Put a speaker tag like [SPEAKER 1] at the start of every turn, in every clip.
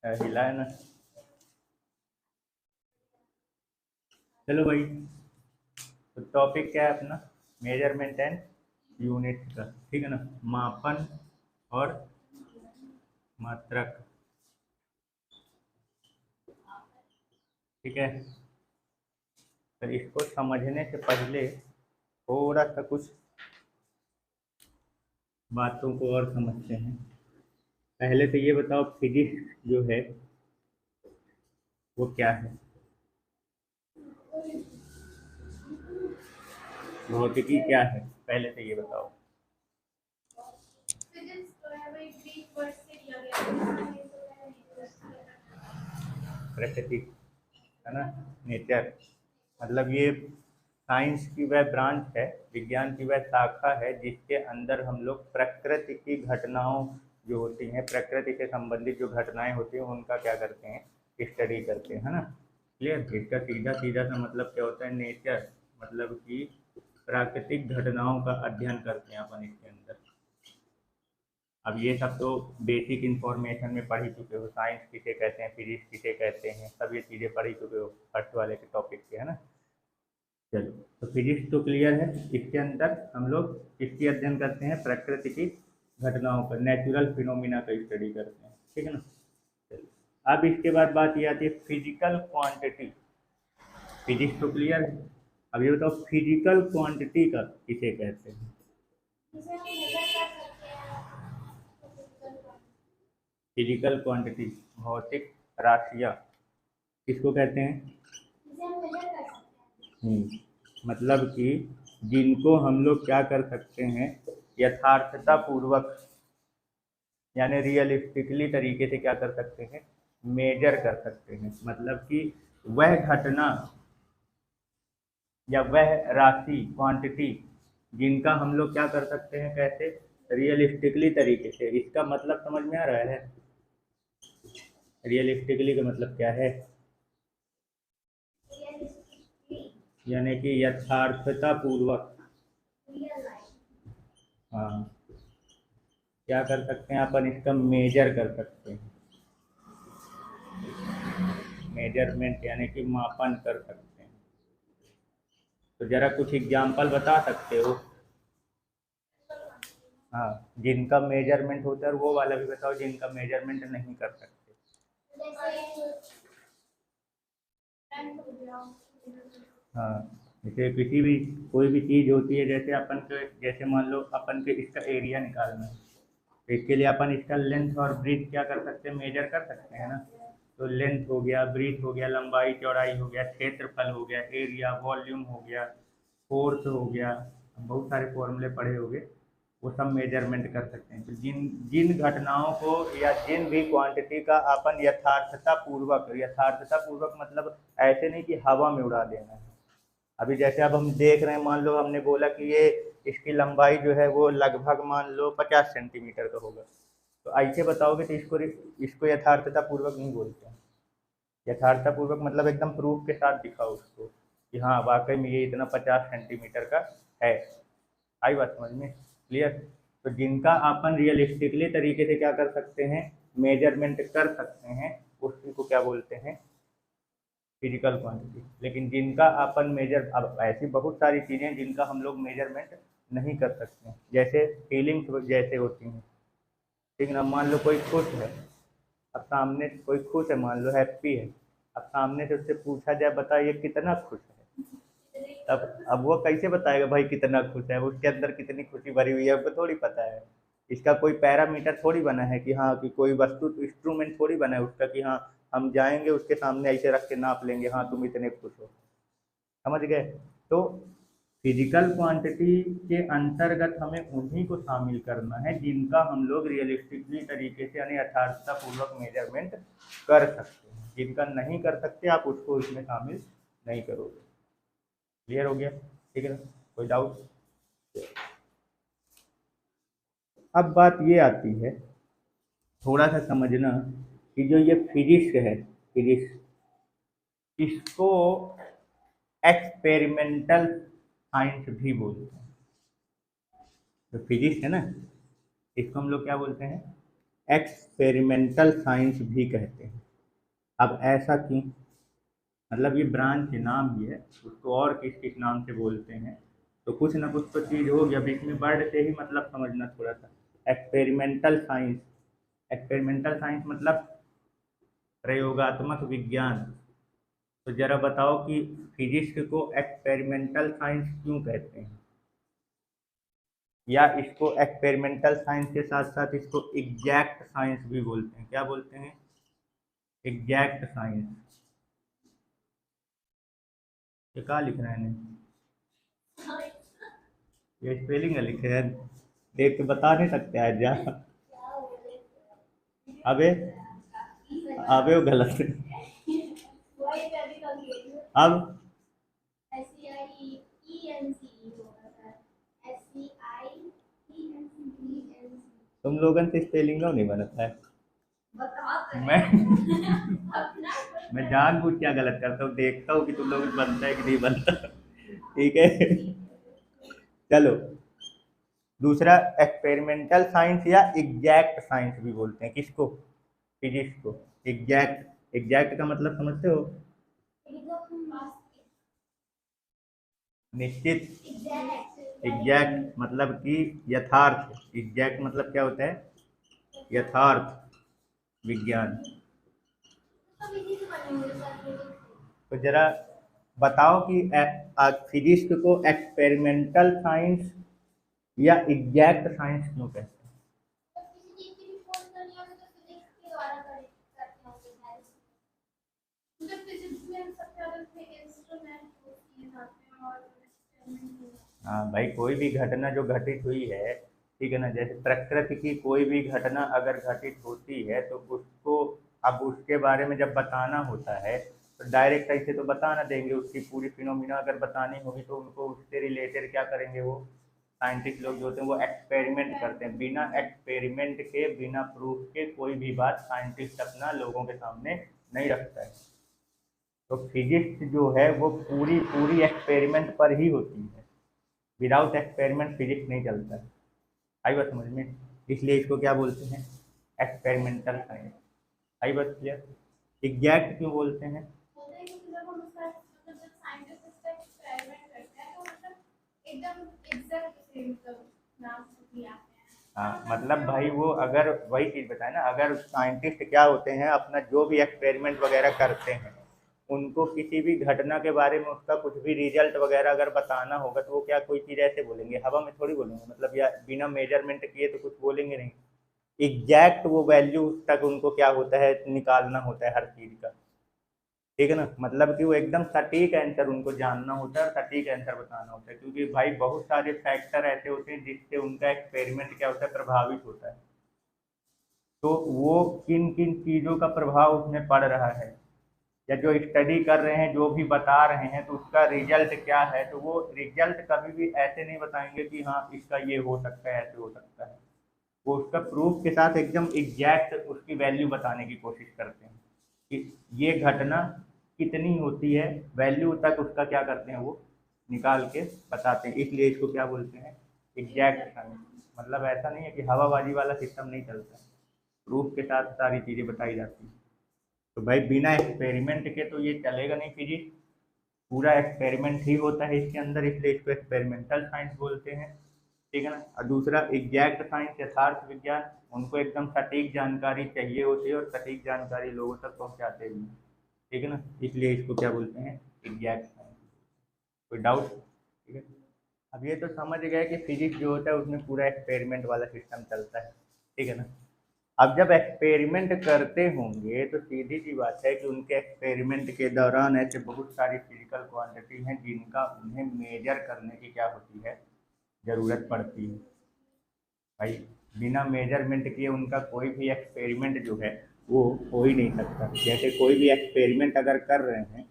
[SPEAKER 1] हिला है ना। चलो भाई, तो टॉपिक क्या है अपना? मेजरमेंट एंड यूनिट का, ठीक है ना। मापन और मात्रक, ठीक है। तो इसको समझने से पहले थोड़ा सा कुछ बातों को और समझते हैं। पहले तो ये बताओ, फिजिक्स जो है वो क्या है? भौतिकी क्या है, पहले तो ये बताओ। प्रकृति, है ना, नेचर। मतलब ये साइंस की वह ब्रांच है, विज्ञान की वह शाखा है जिसके अंदर हम लोग प्रकृति की घटनाओं जो होती हैं, प्रकृति से संबंधित जो घटनाएं होती हैं उनका क्या करते हैं, स्टडी करते हैं, है ना। क्लियर? इसका सीधा सीधा सा मतलब क्या होता है, नेचर, मतलब कि प्राकृतिक घटनाओं का अध्ययन करते हैं अपन इसके अंदर। अब ये सब तो बेसिक इन्फॉर्मेशन में पढ़ ही चुके हो, साइंस किसे कहते हैं, फिजिक्स किसे कहते हैं, सब ये चीज़ें पढ़ ही चुके हो फर्स्ट वाले के टॉपिक के, है ना। चलो, तो फिजिक्स तो क्लियर है। इसके अंदर हम लोग किसकी अध्ययन करते हैं, प्रकृति की घटनाओं का, नेचुरल फिनोमिना का स्टडी करते हैं, ठीक है ना। चलो, अब इसके बाद बात ये आती है फिजिकल क्वांटिटी। फिजिक्स तो क्लियर है। अब ये बताओ, फिजिकल क्वांटिटी का किसे कहते हैं? फिजिकल क्वांटिटी, भौतिक राशियाँ किसको कहते हैं? मतलब कि जिनको हम लोग क्या कर सकते हैं, यथार्थता पूर्वक, यानी रियलिस्टिकली तरीके से क्या कर सकते हैं, मेजर कर सकते हैं। मतलब कि वह घटना या वह राशि, क्वांटिटी, जिनका हम लोग क्या कर सकते हैं, कैसे, रियलिस्टिकली तरीके से। इसका मतलब समझ में आ रहा है? रियलिस्टिकली का मतलब क्या है? यानी कि यथार्थता पूर्वक। हाँ, क्या कर सकते हैं अपन, इसका मेजर कर सकते हैं। मेजरमेंट यानी कि मापन कर सकते हैं। तो जरा कुछ एग्जाम्पल बता सकते हो? हाँ, जिनका मेजरमेंट होता है, और वो वाला भी बताओ जिनका मेजरमेंट नहीं कर सकते। हाँ, जैसे किसी भी, कोई भी चीज़ होती है, जैसे अपन के, जैसे मान लो अपन के इसका एरिया निकालना है, तो इसके लिए अपन इसका लेंथ और ब्रीथ क्या कर सकते हैं, मेजर कर सकते हैं ना। तो लेंथ हो गया, ब्रीथ हो गया, लंबाई चौड़ाई हो गया, क्षेत्रफल हो गया, एरिया, वॉल्यूम हो गया, फोर्स हो गया, बहुत सारे फॉर्मूले पढ़े होंगे, वो सब मेजरमेंट कर सकते हैं। तो जिन जिन घटनाओं को या जिन भी क्वांटिटी का अपन यथार्थता पूर्वक मतलब ऐसे नहीं कि हवा में उड़ा देना है। अभी जैसे अब हम देख रहे हैं, मान लो हमने बोला कि ये इसकी लंबाई जो है वो लगभग मान लो 50 सेंटीमीटर का होगा, तो ऐसे बताओगे तो इसको यथार्थता पूर्वक नहीं बोलते हैं। यथार्थता पूर्वक मतलब एकदम प्रूफ के साथ दिखाओ उसको कि हाँ वाकई में ये इतना 50 सेंटीमीटर का है। आई बात समझ में? क्लियर? तो जिनका अपन रियलिस्टिकली तरीके से क्या कर सकते हैं, मेजरमेंट कर सकते हैं, उसी को क्या बोलते हैं, फिजिकल क्वांटिटी। लेकिन जिनका अपन मेजर, अब ऐसी बहुत सारी चीज़ें जिनका हम लोग मेजरमेंट नहीं कर सकते हैं, जैसे फीलिंग्स जैसे होती हैं, ठीक है ना। मान लो कोई खुश है, अब सामने कोई खुश है, मान लो हैप्पी है, अब सामने से उससे पूछा जाए बता ये कितना खुश है, अब वो कैसे बताएगा भाई कितना खुश है, उसके अंदर कितनी खुशी भरी हुई है उसको थोड़ी पता है। इसका कोई पैरामीटर थोड़ी बना है कि हाँ, कि कोई वस्तु इंस्ट्रूमेंट थोड़ी बना है उसका कि हाँ हम जाएंगे उसके सामने ऐसे रख के नाप लेंगे हाँ तुम इतने खुश हो। समझ गए? तो फिजिकल क्वांटिटी के अंतर्गत हमें उन्हीं को शामिल करना है जिनका हम लोग रियलिस्टिकली तरीके से यानी यथार्थता पूर्वक मेजरमेंट कर सकते हैं। जिनका नहीं कर सकते आप उसको इसमें शामिल नहीं करोगे। क्लियर हो गया? ठीक है ना, कोई डाउट? अब बात ये आती है, थोड़ा सा समझना कि जो ये फिजिक्स है, फिजिक्स, इसको एक्सपेरिमेंटल साइंस भी बोलते हैं। तो फिजिक्स है ना, इसको हम लोग क्या बोलते हैं, एक्सपेरिमेंटल साइंस भी कहते हैं। अब ऐसा क्यों? मतलब ये ब्रांच के नाम ही है, उसको और किस किस नाम से बोलते हैं, तो कुछ ना कुछ तो चीज़ होगी। अब इसमें वर्ड से ही मतलब समझना थोड़ा सा। एक्सपेरिमेंटल साइंस, एक्सपेरिमेंटल साइंस मतलब प्रयोगात्मक विज्ञान। तो जरा बताओ कि फिजिक्स को एक्सपेरिमेंटल साइंस क्यों कहते हैं, या इसको एक्सपेरिमेंटल साइंस के साथ साथ इसको एग्जैक्ट साइंस भी बोलते हैं। क्या बोलते हैं? Exact science. ये क्या लिख रहे हैं? ये स्पेलिंग लिखे हैं, देख के बता नहीं सकते आज जा। अबे, अबे वो गलत है। अब तुम लोगन से स्पेलिंग नहीं बनता है। मैं मैं जानबूझ क्या गलत करता हूँ, देखता हूँ कि तुम लोग बनता है कि नहीं बनता। ठीक है, चलो। दूसरा, एक्सपेरिमेंटल साइंस या एग्जैक्ट साइंस भी बोलते हैं किसको? फिजिक्स को। एग्जैक्ट, एग्जैक्ट का मतलब समझते हो? निश्चित। एग्जैक्ट मतलब कि यथार्थ। एग्जैक्ट मतलब क्या होता है? यथार्थ विज्ञान। तो जरा बताओ कि फिजिक्स को एक्सपेरिमेंटल साइंस या एग्जैक्ट साइंस क्यों कहते हैं? हाँ भाई, कोई भी घटना जो घटित हुई है, ठीक है ना, जैसे प्रकृति की कोई भी घटना अगर घटित होती है तो उसको, अब उसके बारे में जब बताना होता है तो डायरेक्ट ऐसे तो बता ना देंगे। उसकी पूरी फिनोमिना अगर बतानी होगी तो उनको उससे रिलेटेड क्या करेंगे? वो साइंटिस्ट लोग जो होते हैं वो एक्सपेरिमेंट करते हैं। बिना एक्सपेरिमेंट के, बिना प्रूफ के कोई भी बात साइंटिस्ट अपना लोगों के सामने नहीं रखता है। तो फिजिक्स जो है वो पूरी पूरी एक्सपेरिमेंट पर ही होती है। विदाउट एक्सपेरिमेंट फिजिक्स नहीं चलता है। आई बात समझ में? इसलिए इसको क्या बोलते हैं? Experimental science. आई बात क्लियर? एग्जैक्ट क्यों बोलते हैं? हाँ मतलब भाई, वो अगर वही चीज़ बताए ना, अगर साइंटिस्ट क्या होते हैं, अपना जो भी एक्सपेरिमेंट वगैरह करते हैं, उनको किसी भी घटना के बारे में उसका कुछ भी रिजल्ट वगैरह अगर बताना होगा तो वो क्या कोई चीज़ ऐसे बोलेंगे? हवा में थोड़ी बोलेंगे, मतलब या बिना मेजरमेंट किए तो कुछ बोलेंगे नहीं। एग्जैक्ट वो वैल्यू तक उनको क्या होता है, निकालना होता है हर चीज़ का। ठीक है ना, मतलब कि वो एकदम सटीक आंसर उनको जानना होता है और सटीक आंसर बताना होता है, क्योंकि भाई बहुत सारे फैक्टर ऐसे होते हैं जिससे उनका एक्सपेरिमेंट क्या होता है, प्रभावित होता है। तो वो किन किन चीज़ों का प्रभाव उसमें पड़ रहा है, या जो स्टडी कर रहे हैं, जो भी बता रहे हैं, तो उसका रिजल्ट क्या है, तो वो रिजल्ट कभी भी ऐसे नहीं बताएंगे कि हाँ इसका ये हो सकता है, ऐसे हो सकता है। वो उसका प्रूफ के साथ एकदम एग्जैक्ट उसकी वैल्यू बताने की कोशिश करते हैं कि ये घटना कितनी होती है, वैल्यू तक उसका क्या करते हैं, वो निकाल के बताते हैं। इसलिए इसको क्या बोलते हैं? Exact science. मतलब ऐसा नहीं है कि हवाबाजी वाला सिस्टम नहीं चलता है, प्रूफ के साथ सारी चीज़ें बताई जाती हैं। तो भाई बिना एक्सपेरिमेंट के तो ये चलेगा नहीं फिजिक्स। पूरा एक्सपेरिमेंट ही होता है इसके अंदर, इसलिए इसको एक्सपेरिमेंटल साइंस बोलते हैं। ठीक है ना। और दूसरा एग्जैक्ट साइंस, यथार्थ विज्ञान। उनको एकदम सटीक जानकारी चाहिए होती है और सटीक जानकारी लोगों तक पहुंचाते भी हैं। ठीक है ना, इसलिए इसको क्या बोलते हैं? Exact science. कोई डाउट? ठीक है। अब ये तो समझ गए कि फिजिक्स जो होता है उसमें पूरा एक्सपेरिमेंट वाला सिस्टम चलता है। ठीक है ना। अब जब एक्सपेरिमेंट करते होंगे तो सीधी सी बात है कि उनके एक्सपेरिमेंट के दौरान ऐसे बहुत सारी फिजिकल क्वांटिटी हैं जिनका उन्हें मेजर करने की क्या होती है, ज़रूरत पड़ती है। भाई बिना मेजरमेंट किए उनका कोई भी एक्सपेरिमेंट जो है वो हो ही नहीं सकता। जैसे कोई भी एक्सपेरिमेंट अगर कर रहे हैं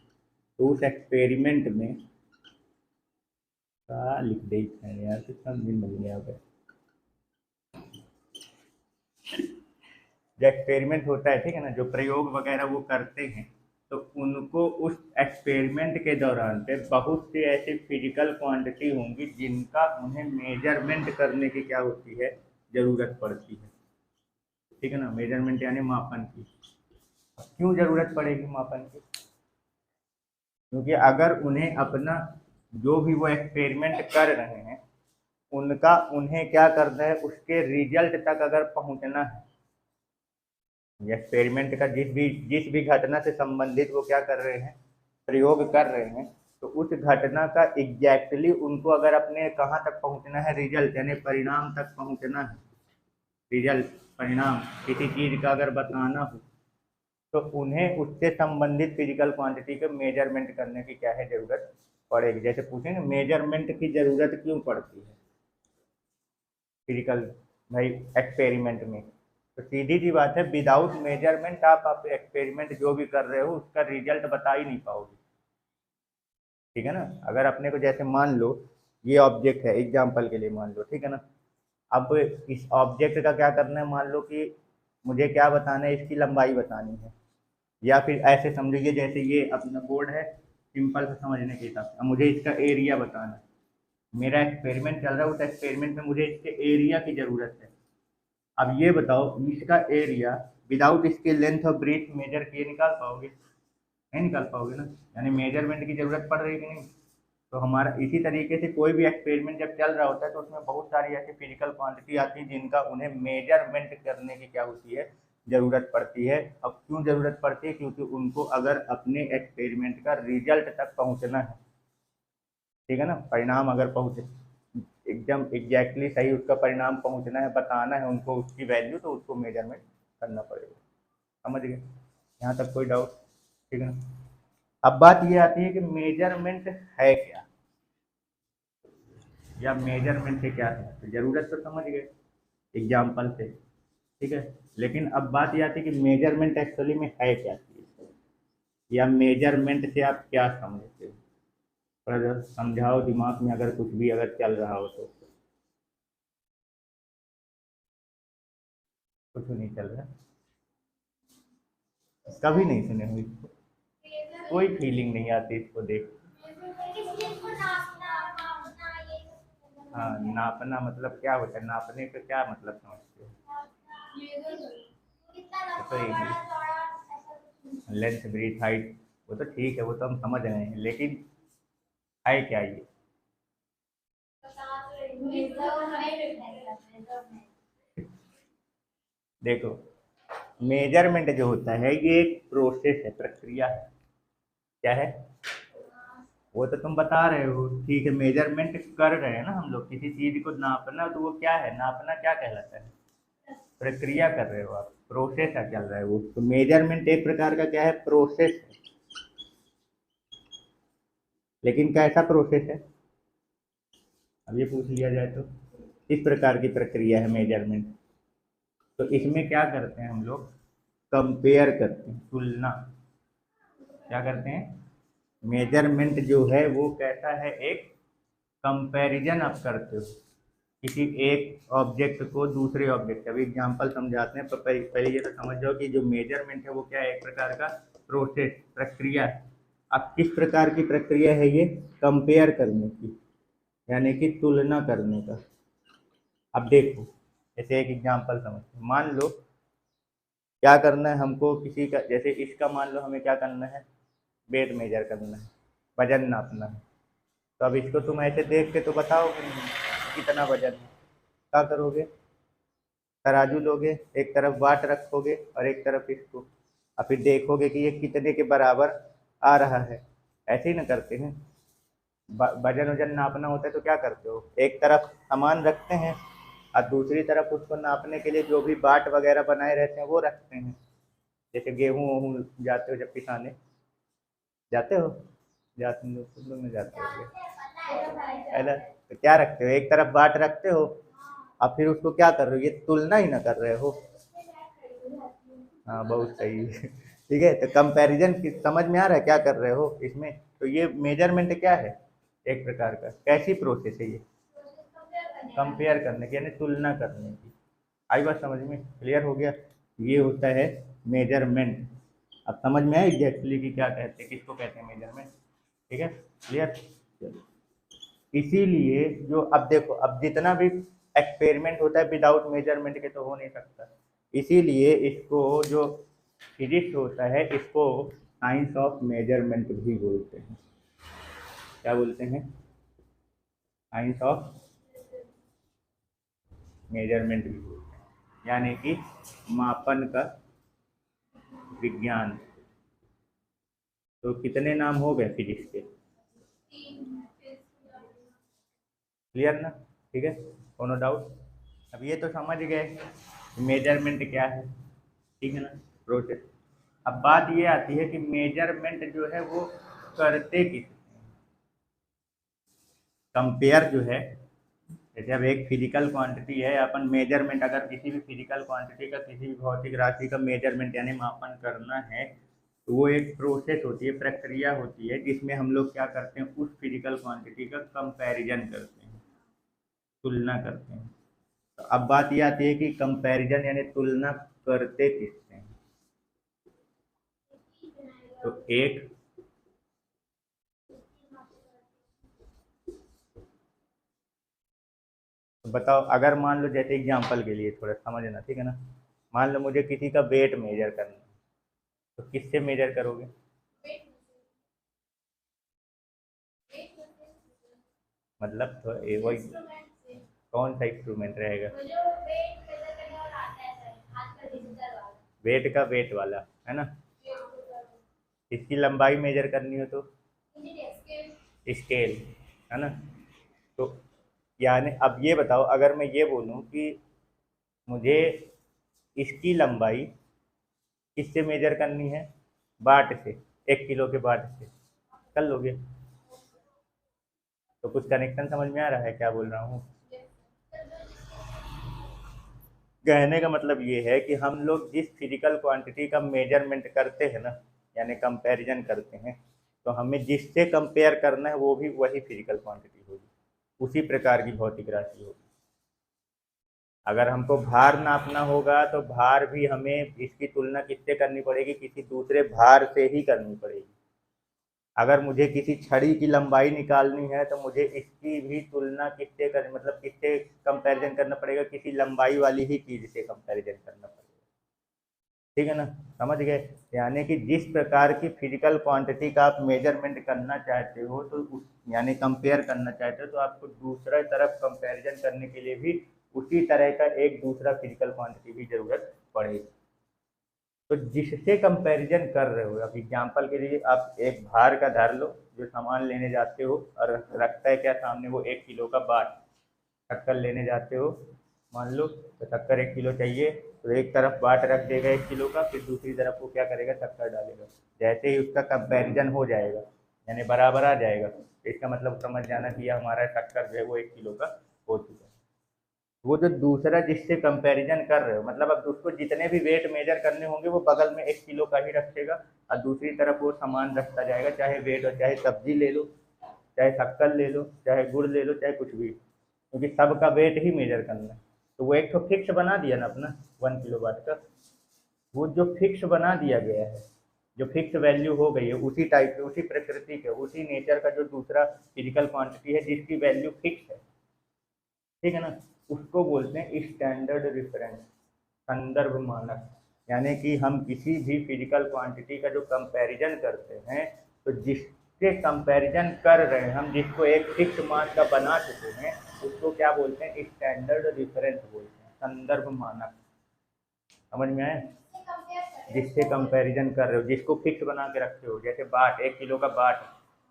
[SPEAKER 1] तो उस एक्सपेरिमेंट में क्या लिख दे है यार, कितना दिन लग गया अब। जो एक्सपेरिमेंट होता है, ठीक है ना, जो प्रयोग वगैरह वो करते हैं, तो उनको उस एक्सपेरिमेंट के दौरान पे बहुत सी ऐसी फिजिकल क्वांटिटी होंगी जिनका उन्हें मेजरमेंट करने की क्या होती है, ज़रूरत पड़ती है। ठीक है ना, मेजरमेंट यानी मापन की। क्यों जरूरत पड़ेगी मापन की? क्योंकि अगर उन्हें अपना जो भी वो एक्सपेरिमेंट कर रहे हैं उनका उन्हें क्या करना है, उसके रिजल्ट तक अगर पहुंचना है, एक्सपेरिमेंट का जिस भी घटना से संबंधित वो क्या कर रहे हैं, प्रयोग कर रहे हैं, तो उस घटना का एग्जैक्टली उनको अगर अपने कहाँ तक पहुंचना है, रिजल्ट यानी परिणाम तक पहुंचना है, रिजल्ट परिणाम किसी चीज का अगर बताना हो, तो उन्हें उससे संबंधित फिजिकल क्वांटिटी के मेजरमेंट करने की क्या है, जरूरत पड़ेगी। जैसे पूछेंगे मेजरमेंट की जरूरत क्यों पड़ती है फिजिकल भाई एक्सपेरिमेंट में, तो सीधी सी बात है, विदाउट मेजरमेंट आप एक्सपेरिमेंट जो भी कर रहे हो उसका रिजल्ट बता ही नहीं पाओगे। ठीक है ना, अगर अपने को जैसे मान लो ये ऑब्जेक्ट है, एग्जाम्पल के लिए मान लो, ठीक है ना, अब इस ऑब्जेक्ट का क्या करना है, मान लो कि मुझे क्या बताना है, इसकी लंबाई बतानी है, या फिर ऐसे समझिए जैसे ये अपना बोर्ड है, सिंपल से समझने के हिसाब से, अब मुझे इसका एरिया बताना है, मेरा एक्सपेरिमेंट चल रहा है, उस एक्सपेरिमेंट में मुझे इसके एरिया की ज़रूरत है। अब ये बताओ इसका एरिया विदाउट इसके लेंथ और ब्रेथ मेजर किए निकाल पाओगे? नहीं निकाल पाओगे ना, यानी मेजरमेंट की ज़रूरत पड़ रही है कि नहीं? तो हमारा इसी तरीके से कोई भी एक्सपेरिमेंट जब चल रहा होता है तो उसमें बहुत सारी ऐसी फिजिकल क्वांटिटी आती है जिनका उन्हें मेजरमेंट करने की क्या होती है, ज़रूरत पड़ती है। अब क्यों ज़रूरत पड़ती है? क्योंकि उनको अगर अपने एक्सपेरिमेंट का रिजल्ट तक पहुंचना है, ठीक है ना, परिणाम अगर पहुंचे एकदम एग्जैक्टली सही उसका परिणाम पहुंचना है, बताना है उनको उसकी वैल्यू, तो उसको मेजरमेंट करना पड़ेगा। समझ गए? यहाँ तक कोई डाउट? ठीक है ना। अब बात ये आती है कि मेजरमेंट है क्या, या मेजरमेंट से क्या है, तो जरूरत तो समझ गए एग्जाम्पल से, ठीक है। लेकिन अब बात ये आती है कि मेजरमेंट एक्चुअली में है क्या चीज़, या मेजरमेंट से आप क्या समझते हो? थोड़ा सा समझाओ, दिमाग में अगर कुछ भी अगर चल रहा हो तो। कुछ नहीं चल रहा? कभी नहीं सुने हुई? कोई फीलिंग नहीं आती इसको देख? हाँ, नापना मतलब क्या होता है, नापने का क्या मतलब समझते हो? तो लेंथ ब्रीथ हाइट, वो तो ठीक है, वो तो हम समझ रहे हैं, लेकिन है क्या ये? देखो, मेजरमेंट जो होता है ये एक प्रोसेस है, प्रक्रिया है। क्या है? वो तो तुम बता रहे हो, ठीक है, मेजरमेंट कर रहे हैं ना हम लोग, किसी चीज को नापना, तो वो क्या है, नापना क्या कहलाता है? प्रक्रिया कर रहे हो आप, प्रोसेस है चल रहा है वो, तो मेजरमेंट एक प्रकार का क्या है, प्रोसेस है। लेकिन कैसा प्रोसेस है, अब ये पूछ लिया जाए तो किस प्रकार की प्रक्रिया है मेजरमेंट? तो इसमें क्या करते हैं हम लोग, कंपेयर करते हैं, तुलना। क्या करते हैं? मेजरमेंट जो है वो कैसा है, एक कंपैरिजन आप करते हो किसी एक ऑब्जेक्ट को दूसरे ऑब्जेक्ट। अभी एग्जांपल समझाते हैं, पर पहले ये तो समझ जाओ कि जो मेजरमेंट है वो क्या है, एक प्रकार का प्रोसेस, प्रक्रिया है। अब किस प्रकार की प्रक्रिया है ये, कंपेयर करने की, यानी कि तुलना करने का। अब देखो, जैसे एक एग्जांपल समझते, मान लो क्या करना है हमको, किसी का जैसे इसका मान लो हमें क्या करना है, वेट मेजर करना है, वजन नापना है। तो अब इसको तुम ऐसे देख के तो बताओगे नहीं कितना वजन है, क्या करोगे, तराजू लोगे, एक तरफ वाट रखोगे और एक तरफ इसको, और फिर देखोगे कि ये कितने के बराबर आ रहा है। ऐसे ही ना करते हैं, वजन वजन नापना होता है तो क्या करते हो, एक तरफ सामान रखते हैं और दूसरी तरफ उसको नापने के लिए जो भी बाट वगैरह बनाए रहते हैं वो रखते हैं। जैसे गेहूँ वहूँ जाते हो जब पिसाने, जाते हो, जाते हो तुम लोग में जाते हो है ना, तो क्या रखते हो, एक तरफ बाट रखते हो और फिर उसको क्या कर रहे हो, ये तुलना ही ना कर रहे हो। हाँ, बहुत सही ठीक है, तो कंपैरिजन की समझ में आ रहा है क्या कर रहे हो इसमें? तो ये मेजरमेंट क्या है, एक प्रकार का कैसी प्रोसेस है ये, कंपेयर करने की, यानी तुलना करने की। आई बात समझ में, क्लियर हो गया? ये होता है मेजरमेंट। अब समझ में आया एग्जैक्टली कि क्या कहते हैं, किसको कहते हैं मेजरमेंट? ठीक है, क्लियर? इसीलिए जो अब देखो, अब जितना भी एक्सपेरिमेंट होता है विदाउट मेजरमेंट के तो हो नहीं सकता। इसीलिए इसको जो फिजिक्स होता है इसको साइंस ऑफ मेजरमेंट भी बोलते हैं। क्या बोलते हैं? साइंस ऑफ मेजरमेंट भी बोलते हैं, यानी कि मापन का विज्ञान। तो कितने नाम हो गए फिजिक्स के? क्लियर ना? ठीक है, कोनो डाउट? अब ये तो समझ गए मेजरमेंट क्या है, ठीक है ना, प्रोसेस। अब बात ये आती है कि मेजरमेंट जो है वो करते किस, कंपेयर जो है, जैसे अब एक फिजिकल क्वांटिटी है, अपन मेजरमेंट अगर किसी भी फिजिकल क्वांटिटी का, किसी भी भौतिक राशि का मेजरमेंट यानी मापन करना है, तो वो एक प्रोसेस होती है, प्रक्रिया होती है, जिसमें हम लोग क्या करते हैं, उस फिजिकल क्वांटिटी का कंपैरिजन करते हैं, तुलना करते हैं। तो अब बात ये आती है कि कंपैरिजन यानी तुलना करते किससे हैं? तो एक तो बताओ, अगर मान लो जैसे एग्जांपल के लिए थोड़ा समझना, ठीक है ना, मान लो मुझे किसी का वेट मेजर करना है, तो किससे मेजर करोगे? मतलब तो वही, कौन सा इंस्ट्रूमेंट रहेगा? वेट का वेट वाला, है ना? इसकी लंबाई मेजर करनी हो तो स्केल, है ना? तो यानी अब ये बताओ, अगर मैं ये बोलूं कि मुझे इसकी लंबाई किससे मेजर करनी है? बाट से, 1 किलो के बाट से, कर लोगे? तो कुछ कनेक्शन समझ में आ रहा है क्या बोल रहा हूँ? कहने का मतलब ये है कि हम लोग जिस फिजिकल क्वांटिटी का मेजरमेंट करते हैं ना, यानी कंपैरिजन करते हैं, तो हमें जिससे कंपेयर करना है वो भी वही फिजिकल क्वांटिटी होगी, उसी प्रकार की भौतिक राशि होगी। अगर हमको भार नापना होगा तो भार भी हमें इसकी तुलना किससे करनी पड़ेगी? किसी दूसरे भार से ही करनी पड़ेगी। अगर मुझे किसी छड़ी की लंबाई निकालनी है तो मुझे इसकी भी तुलना किससे करनी, मतलब किससे कंपैरिजन करना पड़ेगा? किसी लंबाई वाली ही चीज से कंपैरिजन करना पड़ेगा, ठीक है ना? समझ गए? यानी कि जिस प्रकार की फिजिकल क्वांटिटी का आप मेजरमेंट करना चाहते हो, तो उस यानी कंपेयर करना चाहते हो, तो आपको दूसरा तरफ कंपैरिजन करने के लिए भी उसी तरह का एक दूसरा फिजिकल क्वांटिटी की जरूरत पड़ेगी। तो जिससे कंपैरिजन कर रहे हो, अब एग्जांपल के लिए आप एक भार का धर लो, जो सामान लेने जाते हो और रखता है क्या सामने, वो 1 किलो का बाट, शक्कर लेने जाते हो, मान लो तो शक्कर 1 किलो चाहिए, तो एक तरफ बाट रख देगा 1 किलो का, फिर दूसरी तरफ वो क्या करेगा, शक्कर डालेगा। जैसे ही उसका कंपैरिजन हो जाएगा, यानी बराबर आ जाएगा, तो इसका मतलब समझ जाना कि यह हमारा शक्कर जो है वो 1 किलो का हो चुका है। वो जो दूसरा जिससे कंपैरिजन कर रहे हो, मतलब अब उसको जितने भी वेट मेजर करने होंगे वो बगल में 1 किलो का ही रखेगा, और दूसरी तरफ वो सामान रखता जाएगा, चाहे वेट हो, चाहे सब्जी ले लो, चाहे शक्कर ले लो, चाहे गुड़ ले लो, चाहे कुछ भी, क्योंकि सबका वेट ही मेजर करना है। तो वो एक तो फिक्स बना दिया ना अपना 1 किलो वाट का, वो जो फिक्स बना दिया गया है, जो फिक्स वैल्यू हो गई है, उसी टाइप के, उसी प्रकृति के, उसी नेचर का जो दूसरा फिजिकल क्वांटिटी है जिसकी वैल्यू फिक्स है, ठीक है ना, उसको बोलते हैं स्टैंडर्ड रेफरेंस, संदर्भ मानक। यानी कि हम किसी भी फिजिकल क्वांटिटी का जो कंपैरिजन करते हैं, तो जिसके कंपैरिजन कर रहे हैं हम, जिसको एक फिक्स मान का बना चुके हैं, उसको क्या बोलते हैं? स्टैंडर्ड रेफरेंस बोलते हैं, संदर्भ मानक। समझ में आया? जिससे कंपैरिजन कर रहे हो, जिसको फिक्स बना के रखे हो, जैसे बाट, 1 किलो का बाट,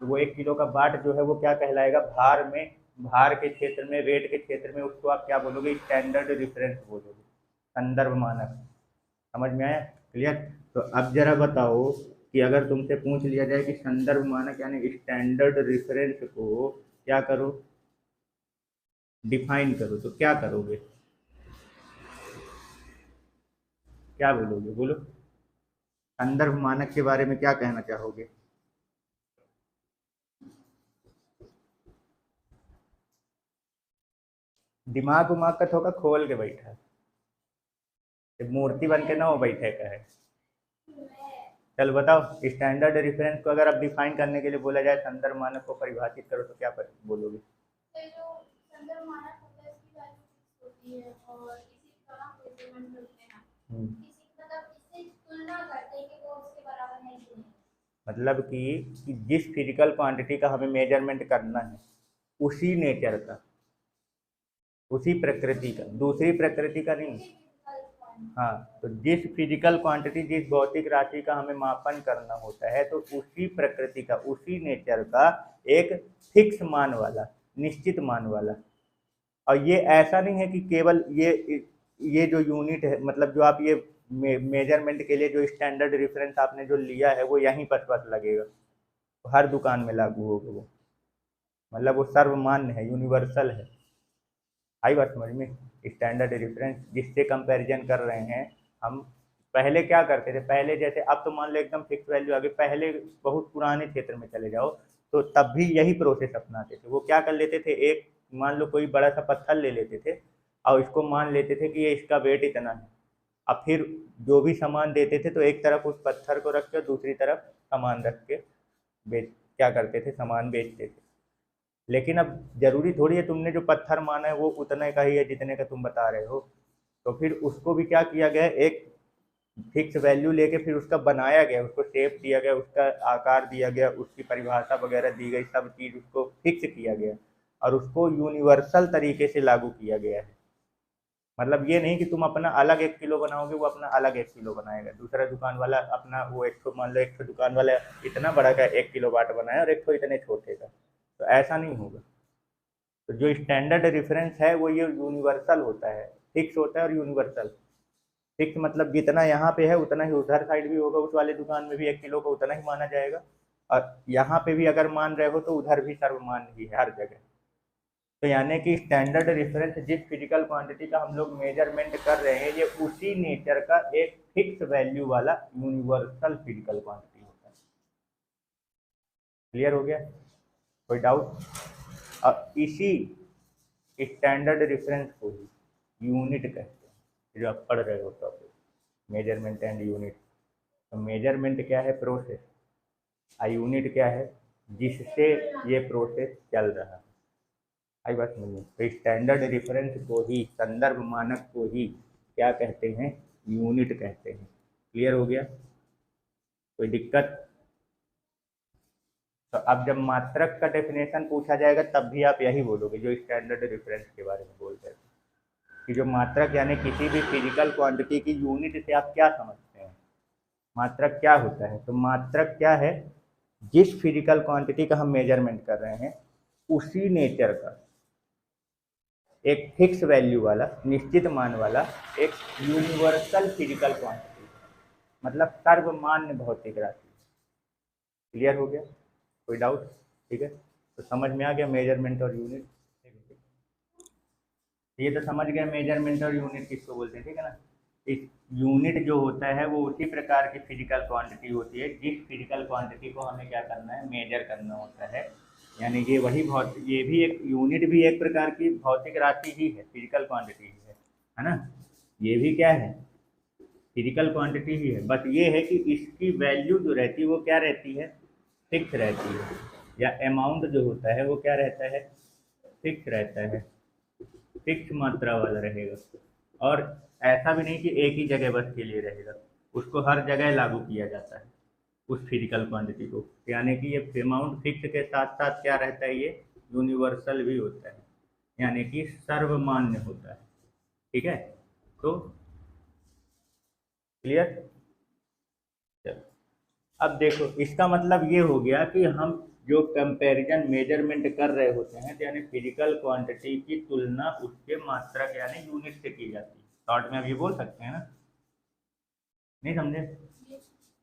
[SPEAKER 1] तो वो 1 किलो का बाट जो है वो क्या कहलाएगा? भार में, भार के क्षेत्र में, वेट के क्षेत्र में, उसको आप क्या बोलोगे? स्टैंडर्ड रेफरेंस बोलोगे, संदर्भ मानक। समझ में आया? क्लियर? तो अब जरा बताओ कि अगर तुमसे पूछ लिया जाए कि संदर्भ मानक यानी स्टैंडर्ड रेफरेंस को क्या करो, डिफाइन करो, तो क्या करोगे? क्या बोलोगे? बोलो, संदर्भ मानक के बारे में क्या कहना चाहोगे? दिमाग उमाग का थोड़ा खोल के बैठा है, ये मूर्ति बन के ना हो बैठे का है। चल बताओ, स्टैंडर्ड रेफरेंस को अगर अब डिफाइन करने के लिए बोला जाए, संदर्भ मानक को परिभाषित करो, तो क्या बोलोगे?
[SPEAKER 2] तो जो संदर्भ मानक होता है इसकी वैल्यू फिक्स होती है और इसी तरह मेजरमेंट करते हैं।
[SPEAKER 1] मतलब कि जिस फिजिकल क्वांटिटी का हमें मेजरमेंट करना है उसी नेचर का, उसी प्रकृति का, दूसरी प्रकृति का नहीं। हाँ, तो जिस फिजिकल क्वांटिटी, जिस भौतिक राशि का हमें मापन करना होता है, तो उसी प्रकृति का, उसी नेचर का एक फिक्स मान वाला, निश्चित मान वाला। और ये ऐसा नहीं है कि केवल ये जो यूनिट है, मतलब जो आप ये मेजरमेंट के लिए जो स्टैंडर्ड रेफरेंस आपने जो लिया है वो यहीं पर बस लगेगा, तो हर दुकान में लागू होगा वो, मतलब वो सर्वमान्य है, यूनिवर्सल है। आई बात समझ में? स्टैंडर्ड रेफरेंस जिससे कंपैरिजन कर रहे हैं हम। पहले क्या करते थे, पहले जैसे, अब तो मान लो एकदम फिक्स वैल्यू आ गई, पहले बहुत पुराने क्षेत्र में चले जाओ तो तब भी यही प्रोसेस अपनाते थे। वो क्या कर लेते थे, एक मान लो कोई बड़ा सा पत्थर ले लेते थे और इसको मान लेते थे कि ये इसका वेट इतना है। अब फिर जो भी सामान देते थे तो एक तरफ उस पत्थर को रख के दूसरी तरफ सामान रख के बेच क्या करते थे, सामान बेचते थे। लेकिन अब जरूरी थोड़ी है तुमने जो पत्थर माना है वो उतने का ही है जितने का तुम बता रहे हो। तो फिर उसको भी क्या किया गया, एक फिक्स वैल्यू लेके फिर उसका बनाया गया, उसको शेप दिया गया, उसका आकार दिया गया, उसकी परिभाषा वगैरह दी गई, सब चीज़ उसको फिक्स किया गया और उसको यूनिवर्सल तरीके से लागू किया गया है। मतलब ये नहीं कि तुम अपना अलग 1 किलो बनाओगे, वो अपना अलग 1 किलो बनाएगा, दूसरा दुकान वाला अपना वो 100, मान लो 100 दुकान वाला इतना बड़ा का 1 किलो बाट बनाया और 100 इतने छोटे का, तो ऐसा नहीं होगा। तो जो स्टैंडर्ड रेफरेंस है वो ये यूनिवर्सल होता है, फिक्स होता है और यूनिवर्सल। फिक्स मतलब जितना यहाँ पे है उतना ही उधर साइड भी होगा, उस वाले दुकान में भी 1 किलो को उतना ही माना जाएगा, और यहाँ पे भी अगर मान रहे हो तो उधर भी सर्वमान्य ही है हर जगह। तो यानी कि स्टैंडर्ड रेफरेंस जिस फिजिकल क्वांटिटी का हम लोग मेजरमेंट कर रहे हैं ये उसी नेचर का एक फिक्स वैल्यू वाला यूनिवर्सल फिजिकल क्वांटिटी होता है। क्लियर हो गया? कोई डाउट? और इसी स्टैंडर्ड रेफरेंस को ही यूनिट कहते हैं, जो आप पढ़ रहे हो टॉपिक मेजरमेंट एंड यूनिट। तो मेजरमेंट क्या है, प्रोसेस, और यूनिट क्या है, जिससे ये प्रोसेस चल रहा है। आई बात समझ में? तो स्टैंडर्ड रेफरेंस को ही, संदर्भ मानक को ही क्या कहते हैं, यूनिट कहते हैं। क्लियर हो गया? कोई दिक्कत? तो अब जब मात्रक का डेफिनेशन पूछा जाएगा तब भी आप यही बोलोगे जो स्टैंडर्ड रेफरेंस के बारे में बोल रहे थे, कि जो मात्रक यानी किसी भी फिजिकल क्वांटिटी की यूनिट से आप क्या समझते हैं, मात्रक क्या होता है? तो मात्रक क्या है, जिस फिजिकल क्वांटिटी का हम मेजरमेंट कर रहे हैं उसी नेचर का एक फिक्स वैल्यू वाला, निश्चित मान वाला, एक यूनिवर्सल फिजिकल क्वांटिटी, मतलब सर्वमान्य भौतिक राशि। क्लियर हो गया? कोई डाउट? ठीक है, तो समझ में आ गया मेजरमेंट और यूनिट। ये तो समझ गया मेजरमेंट और यूनिट किसको बोलते हैं, ठीक है ना? इस यूनिट जो होता है वो उसी प्रकार की फिजिकल क्वांटिटी होती है जिस फिजिकल क्वांटिटी को हमें क्या करना है, मेजर करना होता है। यानी ये वही ये भी एक यूनिट, भी एक प्रकार की भौतिक राशि ही है, फिजिकल क्वांटिटी ही है ना? ये भी क्या है, फिजिकल क्वांटिटी ही है, बस ये है कि इसकी वैल्यू जो रहती है वो क्या रहती है, फिक्स रहती है, या अमाउंट जो होता है वो क्या रहता है, फिक्स रहता है, फिक्स मात्रा वाला रहेगा। और ऐसा भी नहीं कि एक ही जगह बस के लिए रहेगा, उसको हर जगह लागू किया जाता है उस फिजिकल क्वांटिटी को। यानी कि ये अमाउंट फिक्स के साथ साथ क्या रहता है, ये यूनिवर्सल भी होता है, यानी कि सर्वमान्य होता है। ठीक है, तो क्लियर? चलो, अब देखो इसका मतलब ये हो गया कि हम जो कंपैरिजन मेजरमेंट कर रहे होते हैं, तो यानी फिजिकल क्वांटिटी की तुलना उसके मात्रक यानी यूनिट से की जाती है। शॉर्ट में अब ये बोल सकते हैं ना? नहीं समझे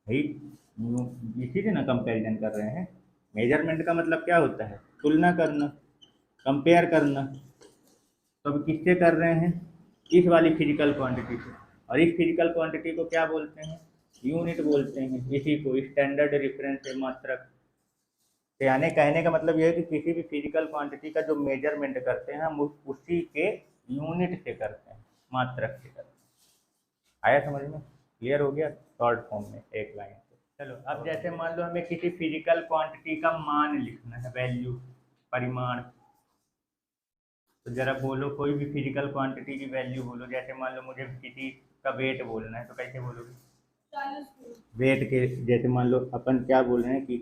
[SPEAKER 1] भाई? इसी ना कंपैरिजन कर रहे हैं। मेजरमेंट का मतलब क्या होता है, तुलना करना, कंपेयर करना। तो अब किससे कर रहे हैं, इस वाली फिजिकल क्वांटिटी से, और इस फिजिकल क्वांटिटी को क्या बोलते हैं, यूनिट बोलते हैं। इसी को स्टैंडर्ड रेफरेंस है, मात्रक। तो यानी कहने का मतलब यह है कि किसी भी फिजिकल क्वांटिटी का जो मेजरमेंट करते हैं हम उसी के यूनिट से करते हैं, मात्रक से करते हैं। आया समझ में? क्लियर हो गया? शॉर्ट फॉर्म में एक लाइन से। चलो, अब जैसे मान लो हमें किसी फिजिकल क्वांटिटी का मान लिखना है, वैल्यू, परिमाण। तो जरा बोलो कोई भी फिजिकल क्वांटिटी की वैल्यू बोलो। जैसे मान लो मुझे किसी उसका वेट बोलना है, तो कैसे बोलोगे? वेट के जैसे मान लो अपन क्या बोल रहे हैं कि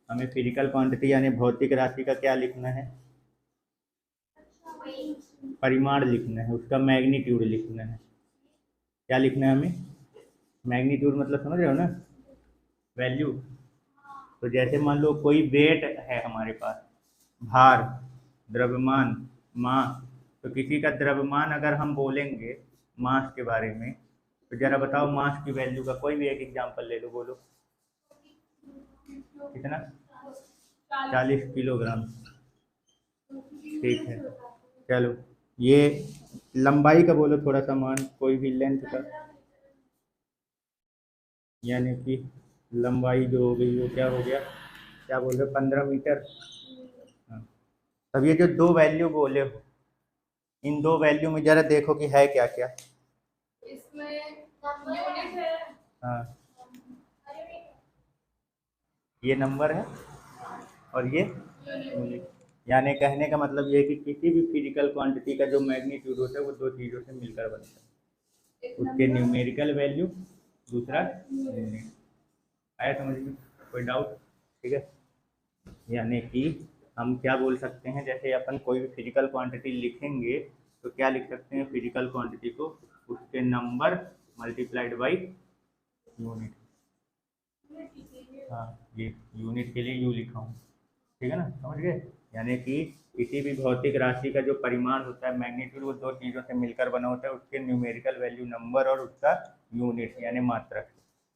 [SPEAKER 1] हमें फिजिकल क्वांटिटी यानी भौतिक राशि का क्या लिखना है, परिमाण लिखना है, उसका मैग्नीट्यूड लिखना है। क्या लिखना है हमें? मैग्नीट्यूड मतलब समझ रहे हो ना, वैल्यू। तो जैसे मान लो कोई वेट है हमारे पास, भार, द्रव्यमान, मास। तो किसी का द्रव्यमान अगर हम बोलेंगे मास के बारे में, तो जरा बताओ मास की वैल्यू का कोई भी एक एग्जांपल ले लो, बोलो। कितना? 40 किलोग्राम। ठीक है, चलो ये लंबाई का बोलो थोड़ा सा मान, कोई भी लेंथ का, यानी कि लंबाई जो हो गई वो क्या हो गया, क्या बोल रहे हो, 15 मीटर। हाँ। अब ये जो दो वैल्यू बोले हो, इन दो वैल्यू में जरा देखो कि है क्या क्या।
[SPEAKER 2] इसमें यूनिट है।
[SPEAKER 1] हाँ, ये नंबर है और ये यूनिट। यानी कहने का मतलब ये है कि किसी भी फिजिकल क्वांटिटी का जो मैग्नीट्यूड होता है वो दो चीज़ों से मिलकर बनता है, उसके न्यूमेरिकल वैल्यू, दूसरा यूनिट। आया समझ में? कोई डाउट? ठीक है, यानी कि हम क्या बोल सकते हैं, जैसे अपन कोई भी फिजिकल क्वांटिटी लिखेंगे तो क्या लिख सकते हैं फिजिकल क्वांटिटी को, उसके नंबर मल्टीप्लाइड बाई यूनिट। हाँ, ये यूनिट के लिए यू लिखा हूँ, ठीक है ना, समझ गए? यानी कि किसी भी भौतिक राशि का जो परिमाण होता है, मैग्नीट्यूड, वो दो चीज़ों से मिलकर बना होता है, उसके न्यूमेरिकल वैल्यू नंबर और उसका यूनिट यानी मात्रक।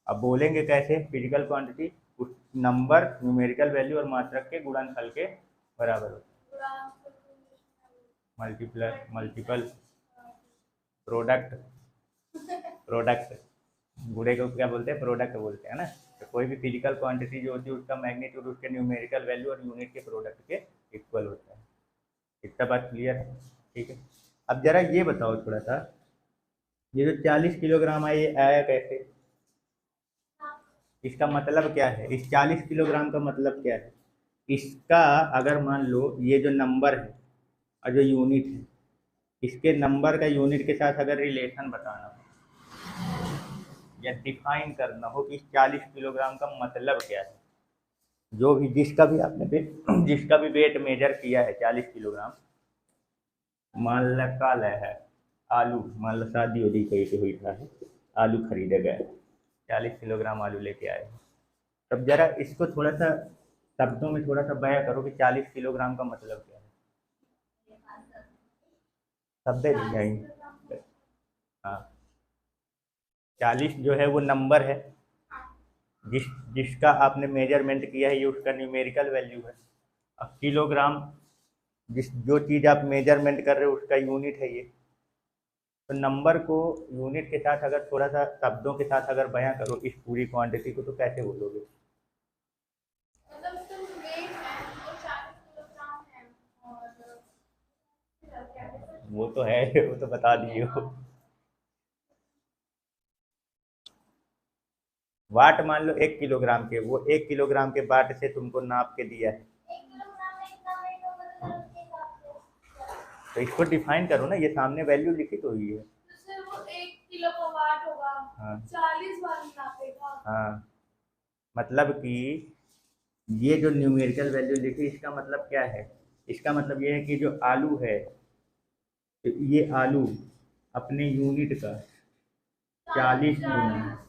[SPEAKER 1] अब बोलेंगे कैसे फिजिकल क्वांटिटी, उस नंबर, न्यूमेरिकल वैल्यू और मात्रक के गुणनफल के बराबर होता है। मल्टीपल प्रोडक्ट, प्रोडक्ट, गुड़े को क्या बोलते हैं, प्रोडक्ट बोलते हैं ना। तो कोई भी फिजिकल क्वांटिटी जो होती है उसका मैग्नीट्यूड उसके न्यूमेरिकल वैल्यू और यूनिट के प्रोडक्ट के इक्वल होता है। इतना बात क्लियर है? ठीक है, अब जरा ये बताओ थोड़ा सा, ये जो 40 किलोग्राम है ये आया कैसे, इसका मतलब क्या है, इस 40 किलोग्राम का मतलब क्या है? इसका अगर मान लो ये जो नंबर है और जो यूनिट है, इसके नंबर का यूनिट के साथ अगर रिलेशन बताना हो या डिफाइन करना हो कि इस 40 किलोग्राम का मतलब क्या है, जो भी जिसका भी आपने जिसका भी वेट मेजर किया है 40 किलोग्राम, मान लो कल है आलू, मान लो शादी वादी कहीं पे हुई था, आलू खरीदे गए, 40 किलोग्राम आलू लेके आए। तब जरा इसको थोड़ा सा शब्दों में थोड़ा सा बयां करो कि 40 किलोग्राम का मतलब क्या है, शब्द नहीं। हाँ, 40 जो है वो नंबर है, जिस जिसका आपने मेजरमेंट किया है ये उसका न्यूमेरिकल वैल्यू है। अब किलोग्राम, जिस जो चीज़ आप मेजरमेंट कर रहे हो उसका यूनिट है ये। तो नंबर को यूनिट के साथ अगर थोड़ा सा शब्दों के साथ अगर बयां करो इस पूरी क्वांटिटी को, तो कैसे बोलोगे?
[SPEAKER 2] मतलब उसका वेट है वो 40 किलोग्राम है और
[SPEAKER 1] वो तो है, वो तो बता दिए हो। वाट मान लो 1 किलोग्राम के, वो 1 किलोग्राम के वाट से तुमको नाप के दिया है,
[SPEAKER 2] 1 किलोग्राम में इतना वेट होगा तो उसके हिसाब से
[SPEAKER 1] तो इसको डिफाइन करो ना, ये सामने वैल्यू लिखी तो हुई है।
[SPEAKER 2] जैसे वो 1 किलो का वाट होगा।
[SPEAKER 1] हाँ
[SPEAKER 2] 40 बार नापेगा।
[SPEAKER 1] हाँ, मतलब कि ये जो न्यूमेरिकल वैल्यू लिखी इसका मतलब क्या है, इसका मतलब ये है कि जो आलू है, तो ये आलू अपने यूनिट का 40 गुना,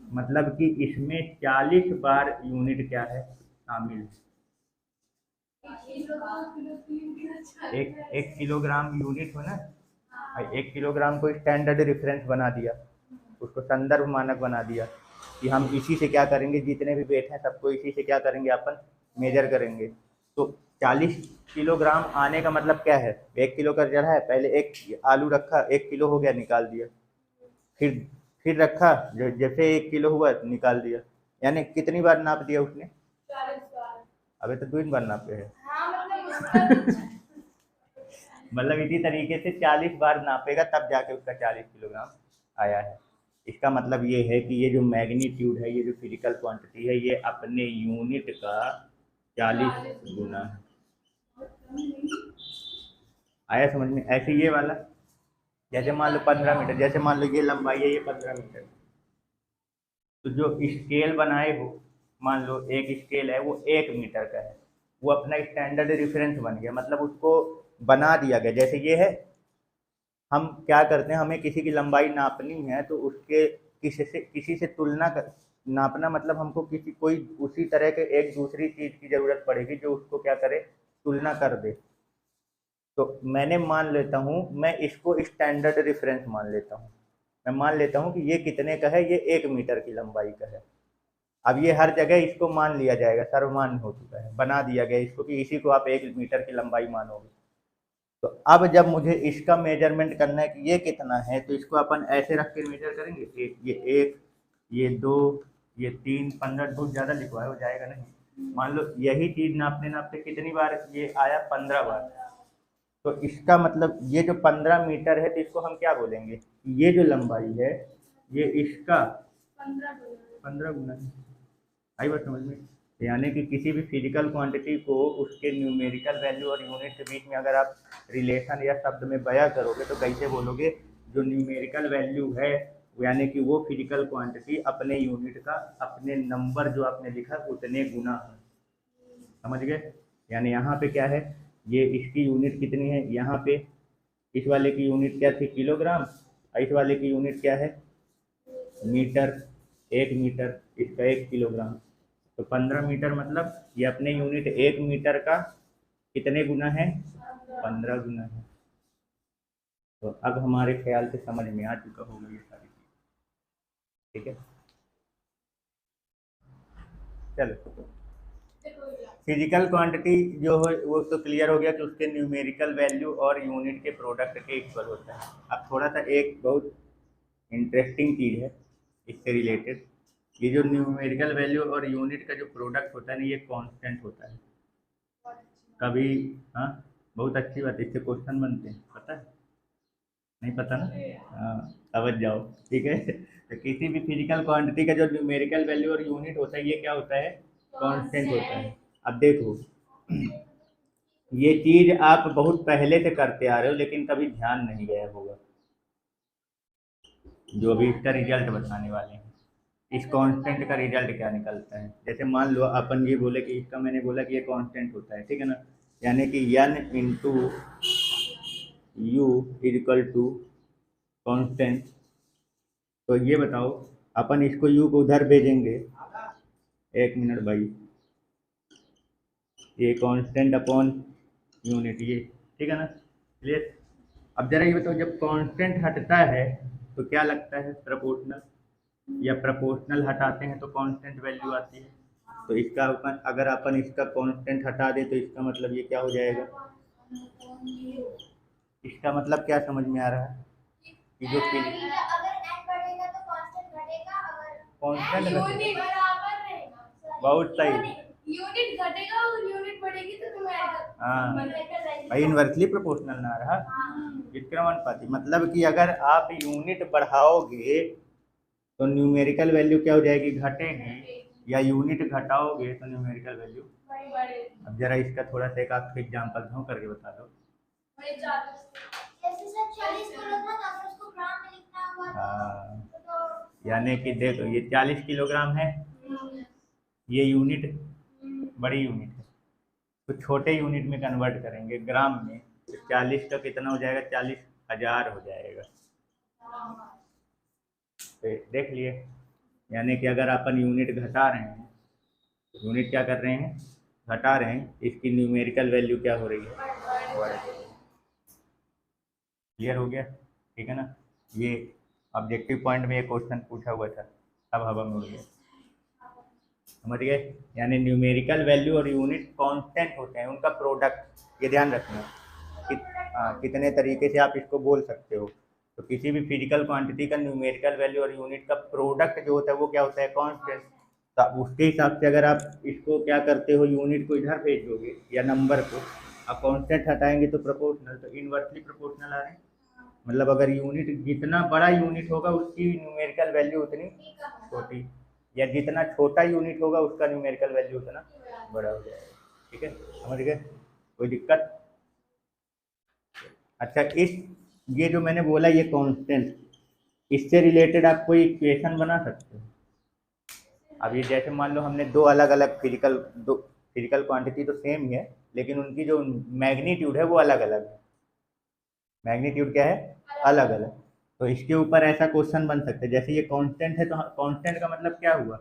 [SPEAKER 1] मतलब कि इसमें 40 बार यूनिट क्या है, शामिल है। एक 1 किलोग्राम यूनिट हो ना, और 1 किलोग्राम को स्टैंडर्ड रेफरेंस बना दिया, उसको संदर्भ मानक बना दिया कि हम इसी से क्या करेंगे, जितने भी वेट हैं सबको इसी से क्या करेंगे अपन, मेजर करेंगे। तो 40 किलोग्राम आने का मतलब क्या है, 1 किलो का जरा है, पहले एक आलू रखा 1 किलो हो गया निकाल दिया, फिर फिर रखा जो जैसे 1 किलो हुआ निकाल दिया, यानी कितनी बार नाप दिया उसने?
[SPEAKER 2] 40 बार।
[SPEAKER 1] अबे तो 2 बार नापे है।
[SPEAKER 2] हाँ मतलब उसका
[SPEAKER 1] मतलब इसी तरीके से 40 बार नापेगा तब जाके उसका 40 किलोग्राम आया है। इसका मतलब ये है कि ये जो मैग्नीट्यूड है, ये जो फिजिकल क्वांटिटी है, ये अपने यूनिट का 40 गुना है। आया समझ में? ऐसे ये वाला, जैसे मान लो 15 मीटर, जैसे मान लो ये लंबाई है, ये 15 मीटर, तो जो स्केल बनाए हो, मान लो एक स्केल है वो 1 मीटर का है, वो अपना स्टैंडर्ड रेफरेंस बन गया, मतलब उसको बना दिया गया। जैसे ये है, हम क्या करते हैं, हमें किसी की लंबाई नापनी है तो उसके किसी से तुलना कर नापना, मतलब हमको किसी कोई उसी तरह के एक दूसरी चीज़ की ज़रूरत पड़ेगी जो उसको क्या करे, तुलना कर दे। तो मैंने मान लेता हूँ, मैं इसको स्टैंडर्ड रेफरेंस मान लेता हूँ। मैं मान लेता हूँ कि ये कितने का है, ये 1 मीटर की लंबाई का है। अब ये हर जगह इसको मान लिया जाएगा, सर्वमान्य हो चुका है, बना दिया गया इसको कि इसी को आप 1 मीटर की लंबाई मानोगे। तो अब जब मुझे इसका मेजरमेंट करना है कि ये कितना है, तो इसको अपन ऐसे रख के मेजर करेंगे, एक, ये 2, ये 3, 15, बहुत ज़्यादा लिखवाया हो जाएगा नहीं। मान लो यही चीज़ नापते नापते कितनी बार ये आया, 15 बार। तो इसका मतलब ये जो 15 मीटर है, तो इसको हम क्या बोलेंगे, ये जो लंबाई है ये इसका 15 गुना है। आई बात समझ में? यानी कि किसी भी फिजिकल क्वांटिटी को उसके न्यूमेरिकल वैल्यू और यूनिट के बीच में अगर आप रिलेशन या शब्द में बयां करोगे तो कैसे बोलोगे, जो न्यूमेरिकल वैल्यू है यानी कि वो फिजिकल क्वांटिटी अपने यूनिट का अपने नंबर जो आपने लिखा उतने गुना है। समझ गए? यानी यहाँ पे क्या है, ये इसकी यूनिट कितनी है, यहाँ पे इस वाले की यूनिट क्या थी, किलोग्राम, और इस वाले की यूनिट क्या है, मीटर, 1 मीटर, इसका 1 किलोग्राम। तो 15 मीटर मतलब ये अपने यूनिट 1 मीटर का कितने गुना है, 15 गुना है। तो अब हमारे ख्याल से समझ में आ चुका होगा ये सारी चीज़। ठीक है, चलो फिजिकल क्वांटिटी जो है वो तो क्लियर हो गया कि उसके न्यूमेरिकल वैल्यू और यूनिट के प्रोडक्ट के इक्वल होता है। अब थोड़ा सा एक बहुत इंटरेस्टिंग चीज़ है इससे रिलेटेड, ये जो न्यूमेरिकल वैल्यू और यूनिट का जो प्रोडक्ट होता है ना, ये कांस्टेंट होता है कभी। हाँ, बहुत अच्छी बात है, इससे क्वेश्चन बनते हैं, पता है? नहीं पता ना? हाँ, समझ जाओ। ठीक है, तो किसी भी फिजिकल क्वांटिटी का जो न्यूमेरिकल वैल्यू और यूनिट होता है, ये क्या होता है, कांस्टेंट होता है। अब देखो, ये चीज़ आप बहुत पहले से करते आ रहे हो लेकिन कभी ध्यान नहीं गया होगा, जो अभी इसका रिजल्ट बताने वाले हैं। इस कांस्टेंट का रिजल्ट क्या निकलता है, जैसे मान लो अपन ये बोले कि इसका, मैंने बोला कि ये कांस्टेंट होता है, ठीक है ना, यानी कि n into u equal to constant. तो ये बताओ, अपन इसको u को उधर भेजेंगे, 1 मिनट भाई, ये कांस्टेंट अपॉन यूनिट, ये ठीक है ना, क्लियर? अब जरा ये बताओ, जब कांस्टेंट हटता है तो क्या लगता है, प्रोपोर्शनल, या प्रोपोर्शनल हटाते हैं तो कांस्टेंट वैल्यू आती है। तो इसका अगर अपन इसका कांस्टेंट हटा दें तो इसका मतलब ये क्या हो जाएगा, इसका मतलब क्या समझ में आ रहा है कि जो
[SPEAKER 2] अगर n बढ़ेगा तो कांस्टेंट घटेगा, अगर
[SPEAKER 1] कांस्टेंट
[SPEAKER 2] यूनिट बराबर रहेगा,
[SPEAKER 1] बहुत सही,
[SPEAKER 2] यूनिट घटेगा और यूनिट बढ़ेगी तो न्यूमेरिकल,
[SPEAKER 1] हाँ भाई, इन्वर्सली प्रोपोर्शनल ना रहा, विक्रमानुपाती, मतलब कि अगर आप यूनिट बढ़ाओगे तो न्यूमेरिकल वैल्यू क्या हो जाएगी, घटेगी, या यूनिट घटाओगे तो न्यूमेरिकल वैल्यू। अब जरा इसका थोड़ा सा एक आपको एग्जांपल दो करके बता दो।
[SPEAKER 2] जैसे सर 40 किलो था तो अगर उसको ग्राम में लिखना हुआ
[SPEAKER 1] हाँ,
[SPEAKER 2] तो
[SPEAKER 1] यानी कि देखो ये 40 किलोग्राम है, ये यूनिट बड़ी यूनिट है, तो छोटे यूनिट में कन्वर्ट करेंगे ग्राम में, तो 40 का कितना हो जाएगा, 40,000 हो जाएगा। तो देख लिए, यानी कि अगर अपन यूनिट घटा रहे हैं, यूनिट क्या कर रहे हैं, घटा रहे हैं, इसकी न्यूमेरिकल वैल्यू क्या हो रही है, बढ़ रही है। क्लियर हो गया? ठीक है ना, ये ऑब्जेक्टिव पॉइंट में ये क्वेश्चन पूछा हुआ था, अब हवा में उड़ गया, समझ गए? यानी न्यूमेरिकल वैल्यू और यूनिट कांस्टेंट होते हैं, उनका प्रोडक्ट, ये ध्यान रखना कितने तरीके से आप इसको बोल सकते हो। तो किसी भी फिजिकल क्वांटिटी का न्यूमेरिकल वैल्यू और यूनिट का प्रोडक्ट जो होता है वो क्या होता है, कांस्टेंट। तो उसके हिसाब से अगर आप इसको क्या करते हो, यूनिट को इधर भेज दोगे या नंबर को, आप कांस्टेंट हटाएंगे तो प्रोपोर्शनल, तो इनवर्सली प्रोपोर्शनल आ रहे हैं। मतलब अगर यूनिट, जितना बड़ा यूनिट होगा उसकी न्यूमेरिकल वैल्यू उतनी छोटी, या जितना छोटा यूनिट होगा उसका न्यूमेरिकल वैल्यू उतना बड़ा हो जाएगा। ठीक है, समझ गए? कोई दिक्कत? अच्छा, इस ये जो मैंने बोला ये कांस्टेंट, इससे रिलेटेड आप कोई इक्वेशन बना सकते हो। अब ये जैसे मान लो हमने दो अलग अलग फिजिकल क्वांटिटी तो सेम ही है, लेकिन उनकी जो मैग्नीट्यूड है वो अलग अलग है। मैग्नीट्यूड क्या है, अलग अलग। तो इसके ऊपर ऐसा क्वेश्चन बन सकता है, जैसे ये कांस्टेंट है तो कांस्टेंट का मतलब क्या हुआ,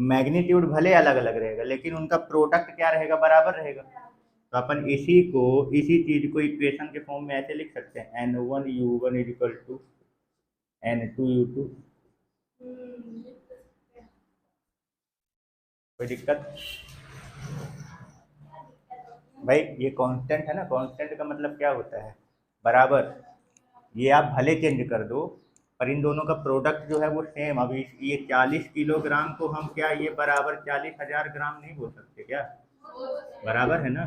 [SPEAKER 1] मैग्नीट्यूड भले अलग अलग रहेगा लेकिन उनका प्रोडक्ट क्या रहेगा, बराबर रहेगा। तो अपन इसी चीज को इक्वेशन के फॉर्म में ऐसे लिख सकते हैं, N1U1 इक्वल टू N2U2। कोई दिक्कत भाई, ये कांस्टेंट है ना, कांस्टेंट का मतलब क्या होता है, बराबर। ये आप भले चेंज कर दो पर इन दोनों का प्रोडक्ट जो है वो सेम। अभी ये 40 किलोग्राम को हम क्या ये बराबर 40,000 ग्राम नहीं बोल सकते क्या, बराबर है ना।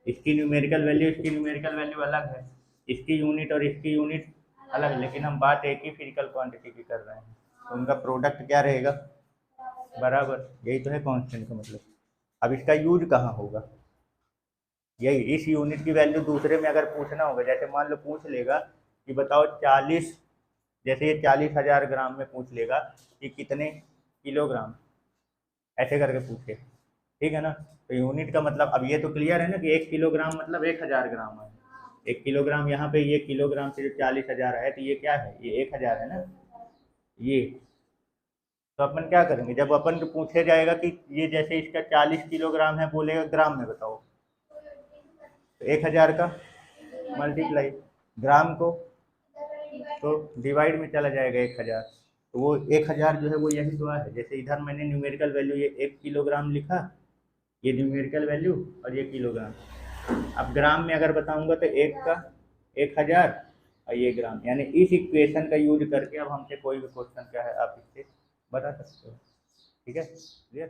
[SPEAKER 1] इसकी न्यूमेरिकल वैल्यू अलग है, इसकी यूनिट और इसकी यूनिट अलग, लेकिन हम बात एक ही फिजिकल क्वांटिटी की कर रहे हैं, तो उनका प्रोडक्ट क्या रहेगा, बराबर। यही तो है कांस्टेंट का मतलब। अब इसका यूज कहाँ होगा, यही इस यूनिट की वैल्यू दूसरे में अगर पूछना होगा, जैसे मान लो पूछ लेगा कि बताओ 40, जैसे ये 40,000 ग्राम में पूछ लेगा कि कितने किलोग्राम, ऐसे करके पूछे, ठीक है ना। तो यूनिट का मतलब अब ये तो क्लियर है ना कि 1 किलोग्राम मतलब 1,000 ग्राम है। 1 किलोग्राम यहाँ पे ये किलोग्राम से जो 40,000 है तो ये क्या है, ये 1,000 है ना ये। तो अपन क्या करेंगे, जब अपन को पूछे जाएगा कि ये जैसे इसका 40 किलोग्राम है, बोलेगा ग्राम में बताओ, तो 1,000 का मल्टीप्लाई ग्राम को तो डिवाइड में चला जाएगा 1,000। तो वो 1,000 जो है वो यही तो है, जैसे इधर मैंने न्यूमेरिकल वैल्यू ये 1 किलोग्राम लिखा, ये न्यूमेरिकल वैल्यू और ये किलोग्राम। अब ग्राम में अगर बताऊंगा तो एक का 1,000 और ये ग्राम, यानी इस इक्वेशन का यूज करके अब हमसे कोई भी क्वेश्चन क्या है आप इससे बता सकते हो। ठीक है, क्लियर।